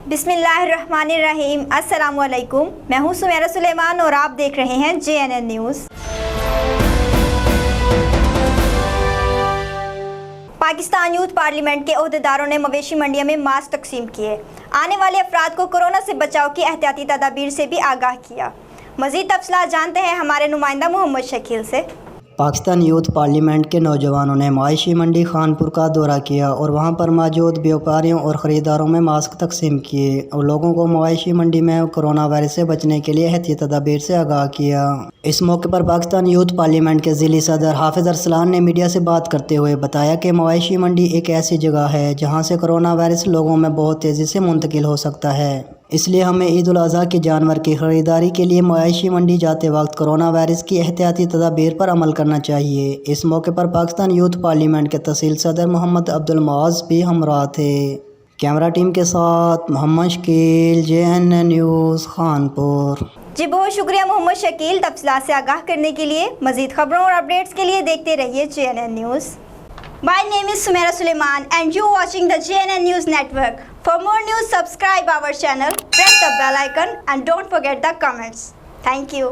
بسم اللہ الرحمن الرحیم، السلام علیکم۔ میں ہوں سمیرہ سلیمان اور آپ دیکھ رہے ہیں JNN news. Pakistan youth parliament کے عہدیداروں نے مویشی منڈیاں میں ماسک تقسیم کیے، آنے والے افراد کو کورونا سے بچاؤ کی احتیاتی تدابیر سے بھی آگاہ کیا۔ مزید تفصیلات جانتے ہیں ہمارے نمائندہ محمد شکیل سے۔ پاکستان یوتھ پارلیمنٹ کے نوجوانوں نے مویشی منڈی خانپور کا دورہ کیا اور وہاں پر موجود بیوپاریوں اور خریداروں میں ماسک تقسیم کیے اور لوگوں کو مویشی منڈی میں کورونا وائرس سے بچنے کے لیے احتیاطی تدابیر سے آگاہ کیا۔ اس موقع پر پاکستان یوتھ پارلیمنٹ کے ضلعی صدر حافظ ارسلان نے میڈیا سے بات کرتے ہوئے بتایا کہ مویشی منڈی ایک ایسی جگہ ہے جہاں سے کورونا وائرس لوگوں میں بہت تیزی سے منتقل ہو سکتا ہے، اس لیے ہمیں عید الاضحیٰ کے جانور کی خریداری کے لیے مویشی منڈی جاتے وقت کورونا وائرس کی احتیاطی تدابیر پر عمل کرنا چاہیے۔ اس موقع پر پاکستان یوتھ پارلیمنٹ کے تحصیل صدر محمد عبدالمعز بھی ہمراہ تھے۔ کیمرہ ٹیم کے ساتھ محمد شکیل، JNN نیوز، خانپور۔ جی بہت شکریہ محمد شکیل، تفصیلات سے آگاہ کرنے کے لیے۔ مزید خبروں اور اپڈیٹس کے لیے دیکھتے رہیے JNN news. My name is Sumaira Suleiman and you watching the JNN News Network. For more news, subscribe our channel, press the bell icon and don't forget the comments. Thank you.